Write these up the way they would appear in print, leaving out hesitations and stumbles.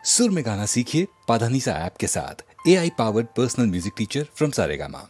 सुर में गाना सीखिए पाधानीसा ऐप के साथ। AI powered personal music teacher from Saregama.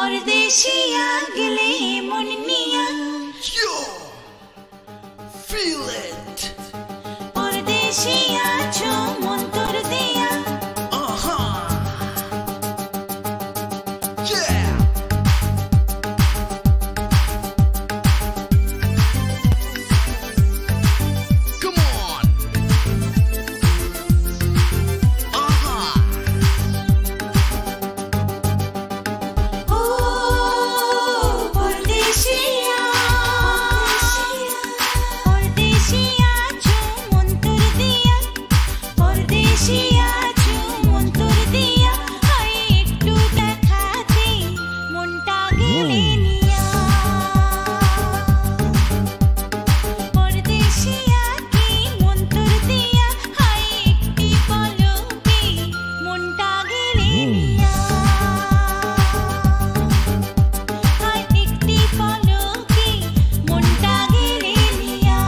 परदेशिया गिले मुन्निया Yo, feel it. परदेशिया छो मन तोर दिया Yeah. Come on. ओ परदेशिया परदेशिया छो मन तोर दिया परदेशिया छो मन तोर दिया हाय একটু দেখাতে মনটা গেলে নিয়া परदेशिया কি মন তোর দিয়া হায় একটি পলকে মনটা গেলে নিয়া হায় একটি পলকে মনটা গেলে নিয়া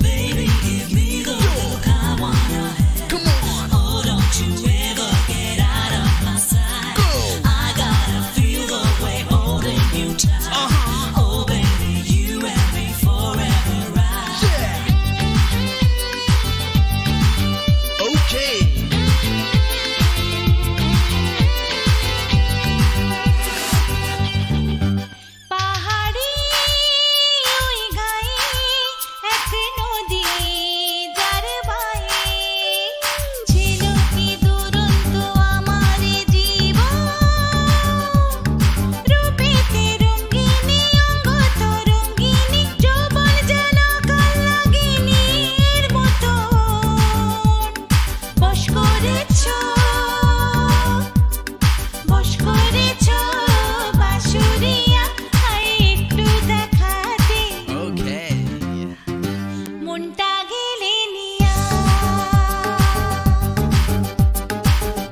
Baby give me the look I wanna have Come on. Oh don't you ever get out of my sight Go. I gotta feel the way holding you tight Oh baby you and me forever right Yeah. Okay. পাহাড়ি ওই গায়ে এক নদী যার বায়ে ছিল কি দুরন্ত আমার জীবন রূপেতে রঙ্গিনী অঙ্গ তরঙ্গিনী যৌবন যেন কাল লাগিনীর মতন বশ করেছো বাঁশুরিয়া হায় একটু দেখাতে Okay. মনটা গেলে নিয়া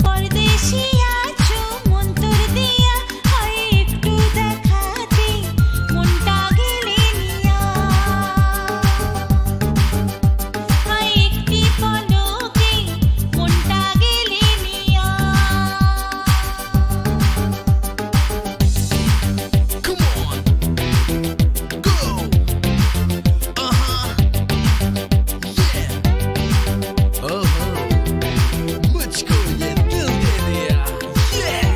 परदेशिया छो मन तोर दिया हाय একটু দেখাতে মনটা গেলে নিয়া হায় একটি পলকে মনটা গেলে নিয়া Come on. Go. Yeah. मुझको ये दिल दे दिया. Yeah.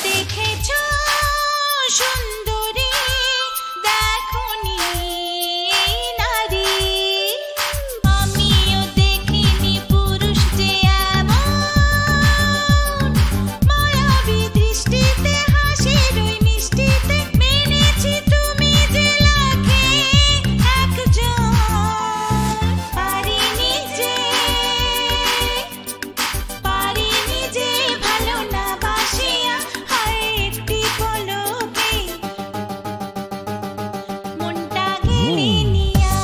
দেখেছো সুন্দরী দেখোনি এই নারী আমিও দেখিনি পুরুষ যে এমন মায়াবী দৃষ্টিতে হাসির ওই মিষ্টিতে মেনেছি তুমি যে লাখে একজন পারিনি যে ভালো না বাসিয়া হায় একটি পলকে মনটা গেলে নিয়া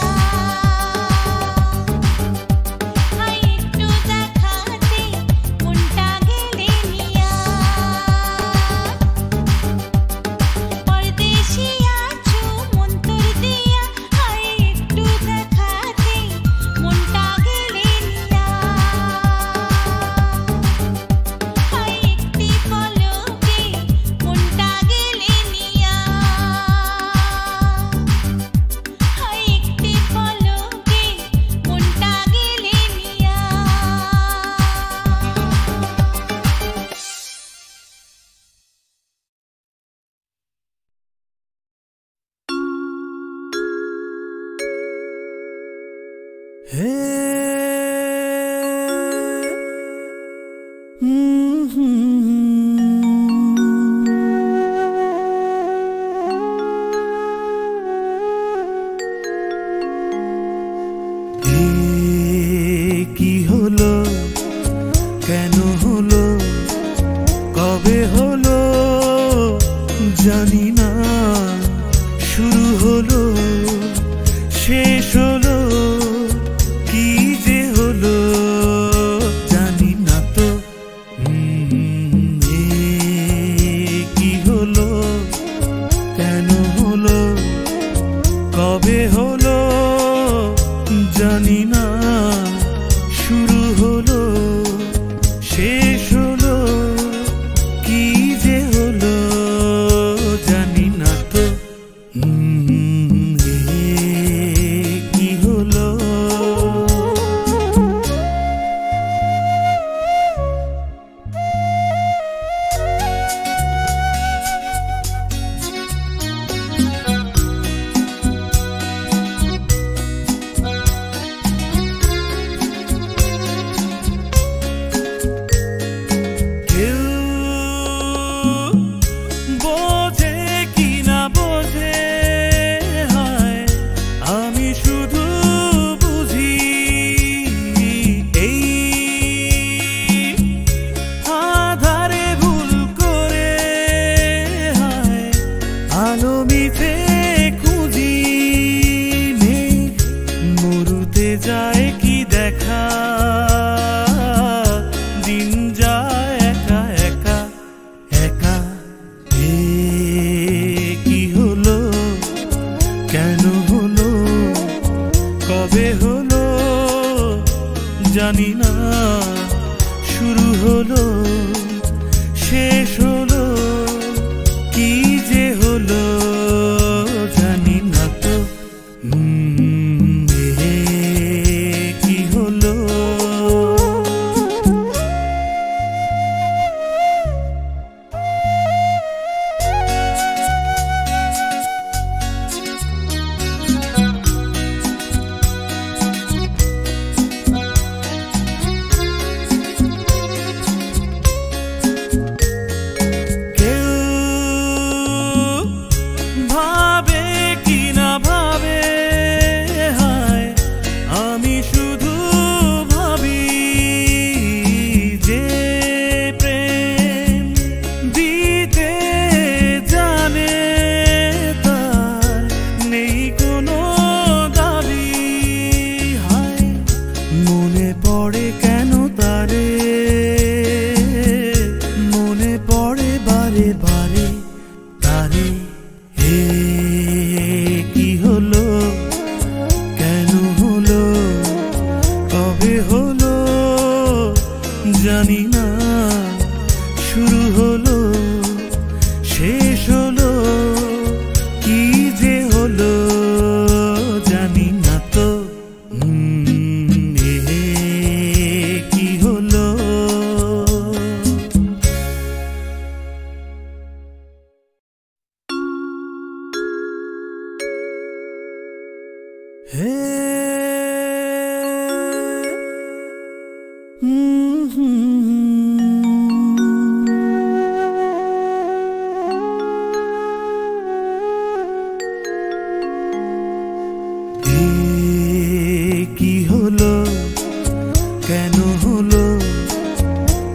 হায় একটু দেখাতে মনটা গেলে নিয়া परदेशिया छो मन तोर दिया हाय একটু দেখাতে মনটা গেলে নিয়া হায় একটি পলকে মনটা গেলে নিয়া হায় একটি পলকে মনটা গেলে নিয়া কি হলো কেন হলো কবে হলো জানি না শুরু হলো শেষ হলো কি বারে বারে তারে হে কি হলো কেন হলো কবে হলো জানি না শুরু হলো শেষ হলো কি যে হলো জানি না তো কি হলো হে কি হলো কেন হলো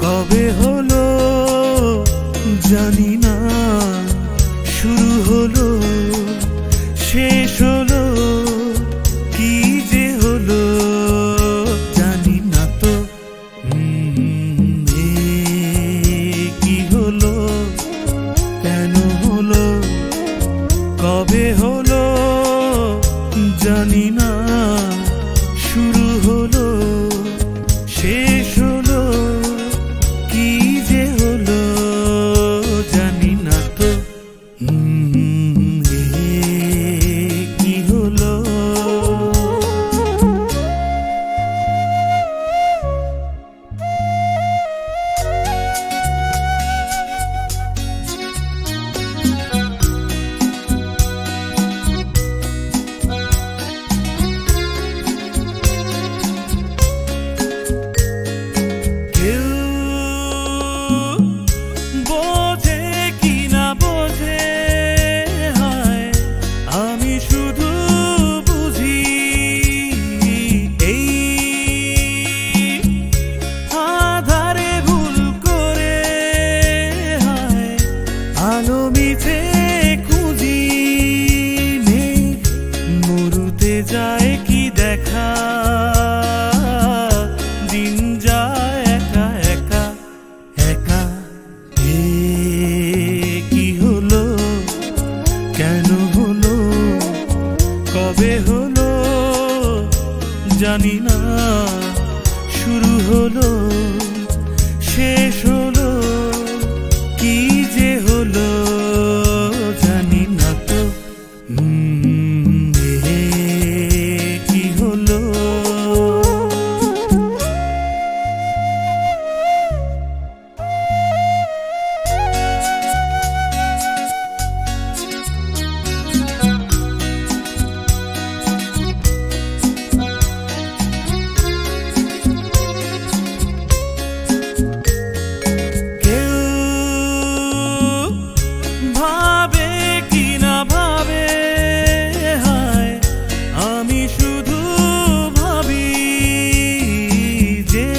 কবে হলো জানি না শুরু হলো শেষ হলো কি যে হলো জানি না তো কি হলো কেন হলো কবে হলো জানি না শুরু হলো শেষ হলো কি যে হলো জানি না তো কি হলো কেউ বোঝে কি না বোঝে হায় আমি শুধু বুঝি এই আধারে ভুল করে হায় আলো মিছে খুঁজি মেঘ মরুতে যায় কি দেখা দিন যায় একা একা একা কি হলো কেন হলো কবে হলো জানি না শুরু হলো শেষ হলো কি যে হলো জানি না তো কি হলো কেউ ভাবে কি না ভাবে হায় আমি শুধু ভাবি যে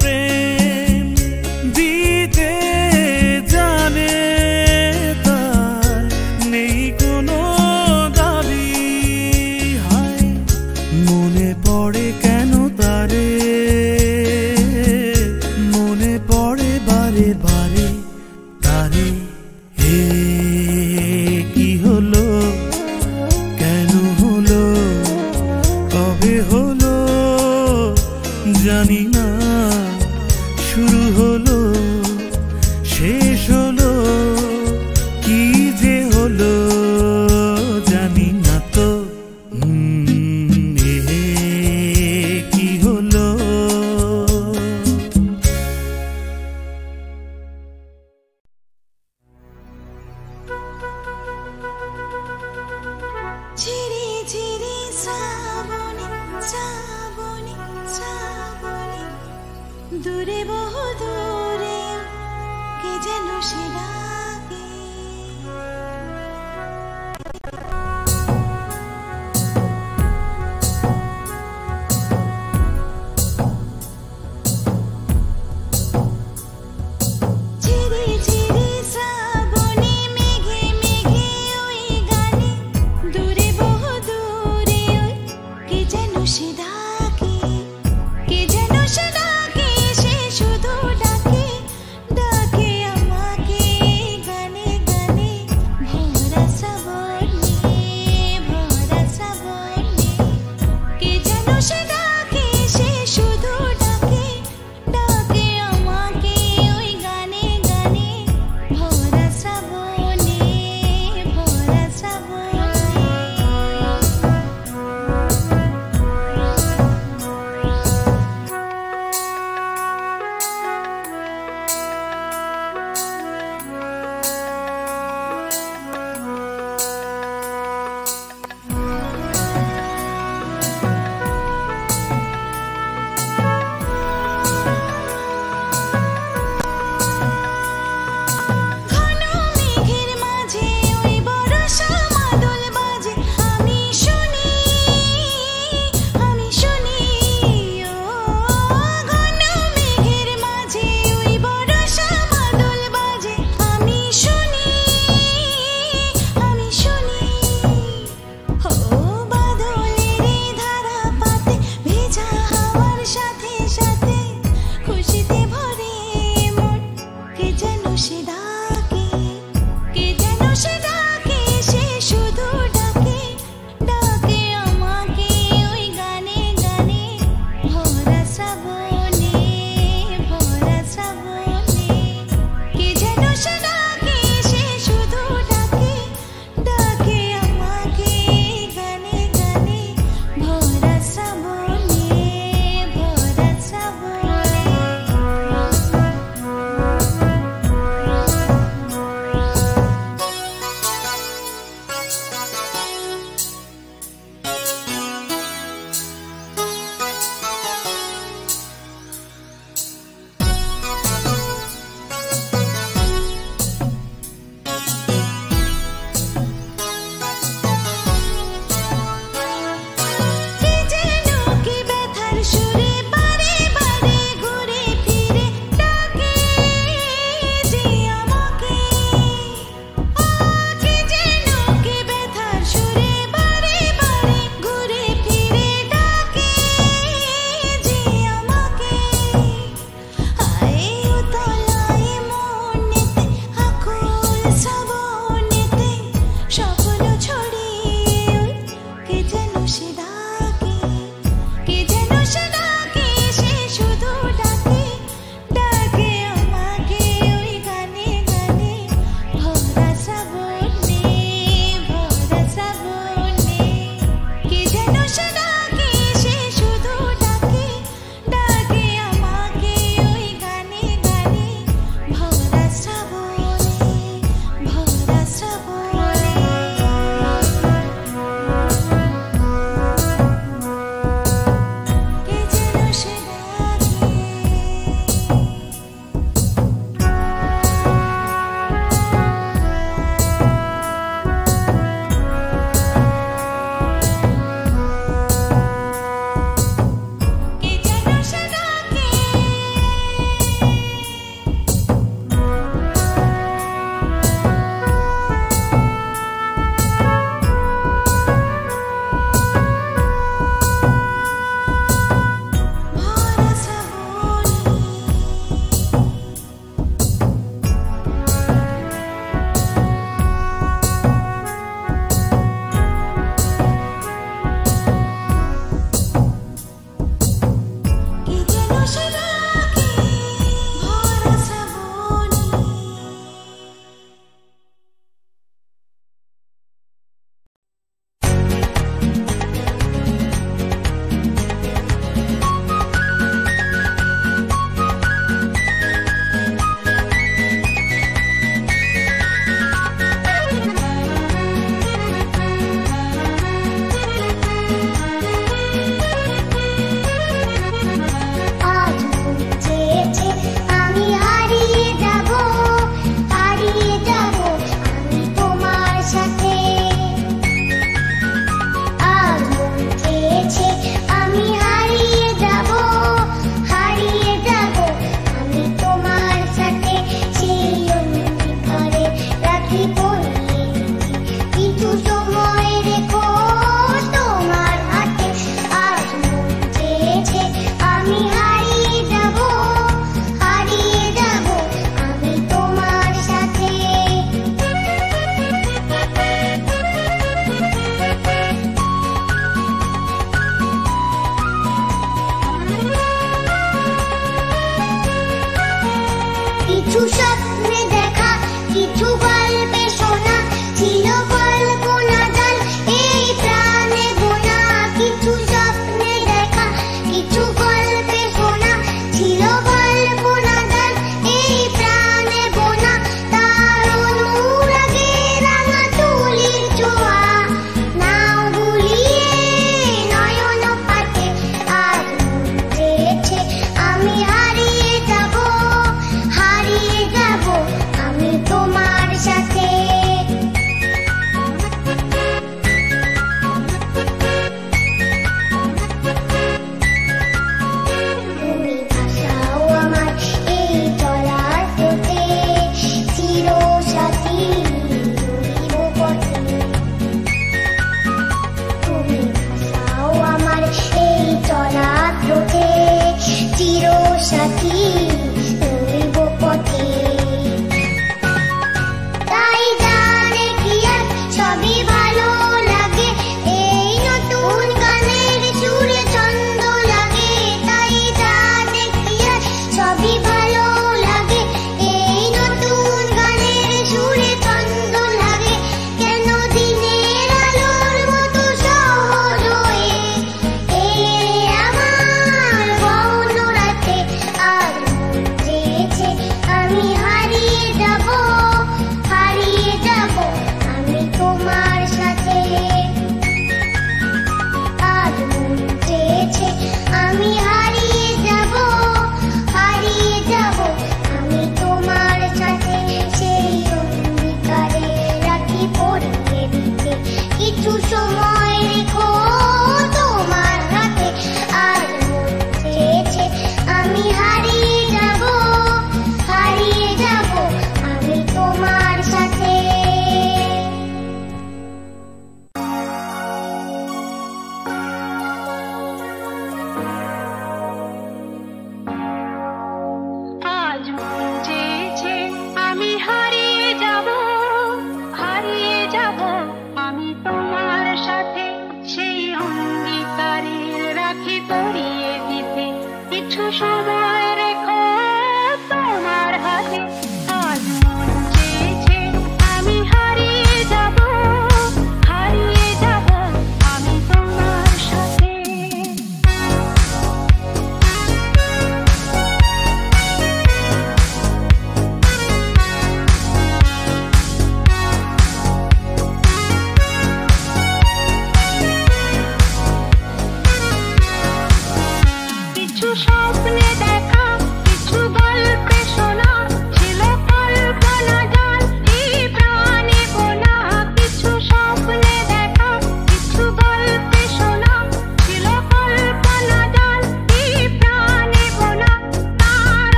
প্রেম দিতে জানে তার নেই কোনো দাবি হায় মনে পড়ে কেন তারে মনে পড়ে বারে বারে তারে হে কি হলো কেন হলো কবে হলো জানি না শুরু হলো শেষ হলো কি যে হলো জানি না তো কি হলো ঝিরি ঝিরি শ্রাবণে শ্রাবণে শ্রাবণে দূরে বহু দূরে কে যেন সে ডাকে ঝিরি ঝিরি শ্রাবণে মেঘে মেঘে ওই গানে দূরে বহু দূরে ওই কে যেন সে ডাকে কে যেন সে ডাকে সে শুধু ডাকে ডাকে আমাকে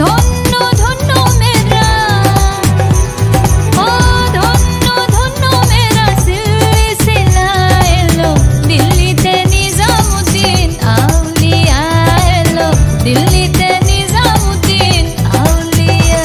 ধন্য ধন্য মেরা ও ধন্য ধন্য মেরা সিলসিলা এলো দিল্লিতে নিজামুদ্দিন আউলিয়া এলো দিল্লিতে নিজামুদ্দিন আউলিয়া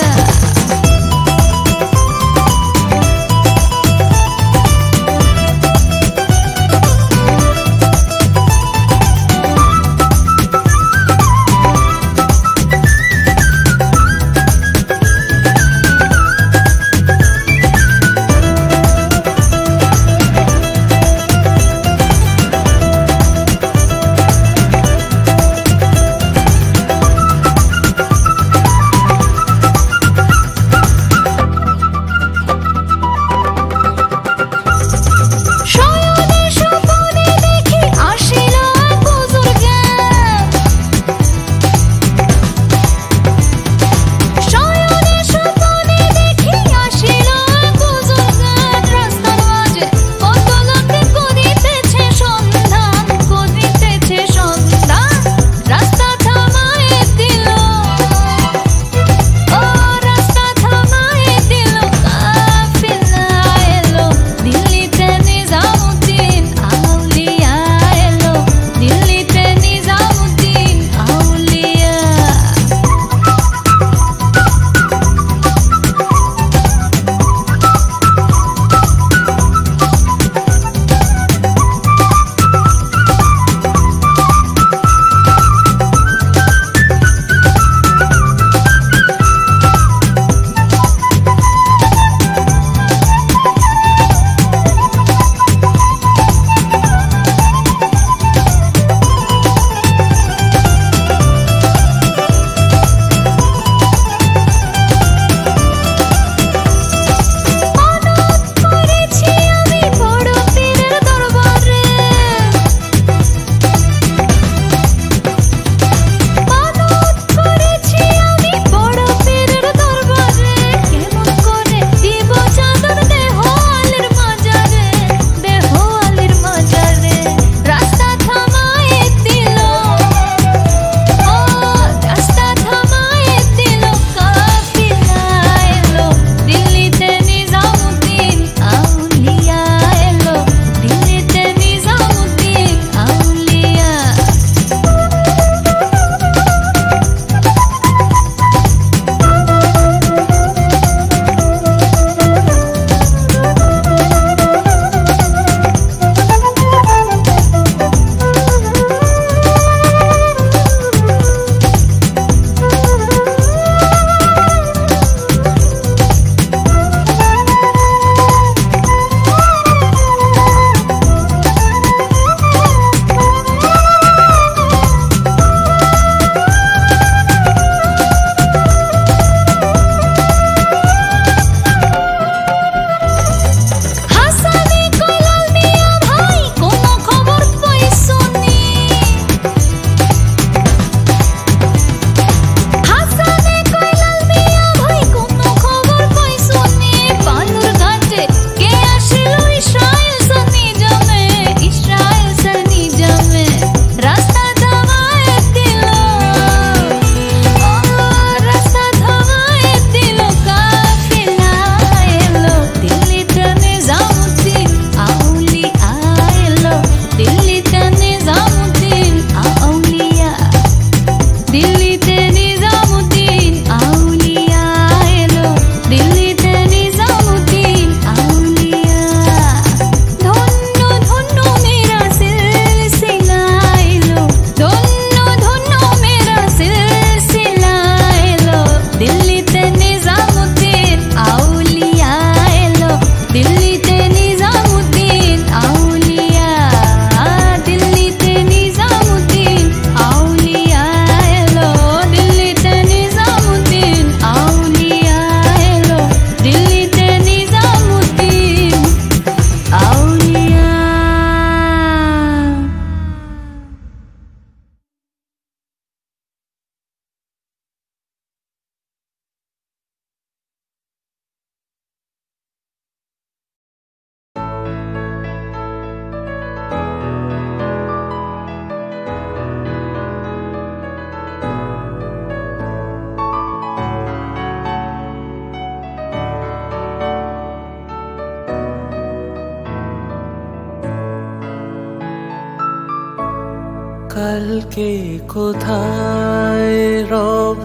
কালকে কোথায় রব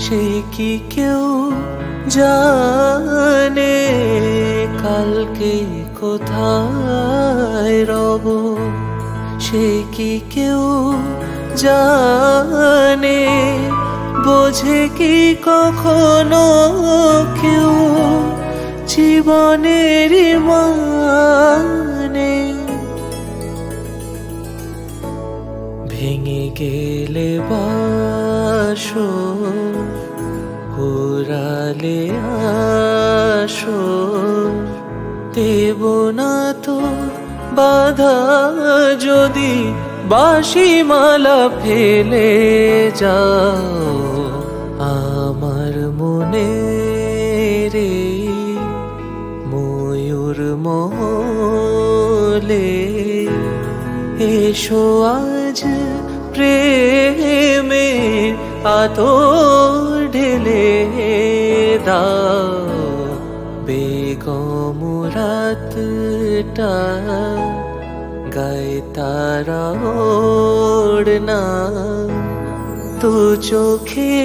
সে কি কেউ জানে, কালকে কোথায় রব সে কি কেউ জানে, বোঝে কি কখনো কেউ জীবনের মানে। ভেঙে গেলে বাসর উড়ালে আসর, দেব না তো বাধা যদি বাঁশিমালা ফেলে যাও আমার মনে রে ময়ূর মহলে। এসো আজ প্রেমের আতর ঢেলে দাও, বেগম রাতটা গায়ে তারা ওড়না, তো চোখে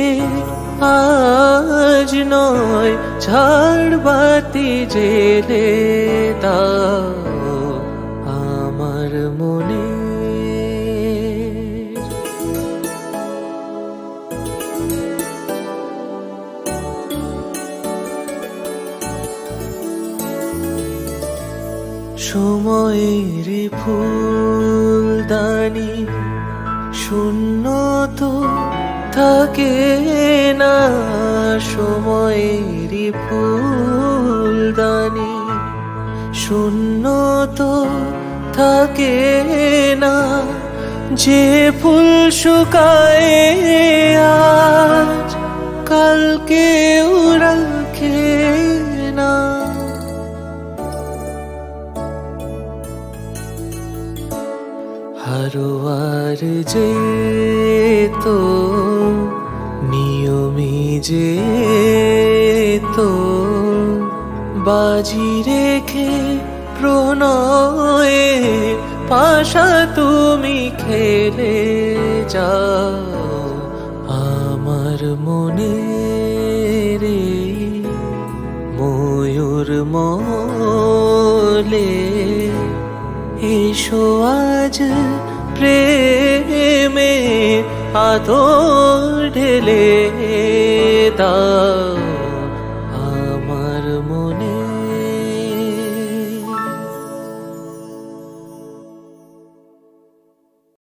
আজ নয় ঝাড়বাতি জেলে দাও আমার মনে। সময়ের ফুলদানি শূন্য তো থাকে না, সময়ের ফুলদানি শূন্য তো থাকে না, যে ফুল শুকায় আজ কালকে রাখে না। হারোয়ার যে তো নিয়মে যে তো বাজি রেখে প্রণয়ে পাশা তুমি খেলে যাও আমার মনে রে ময়ূর মলে। এসো আজ প্রেমে আদর ঢেলে দাও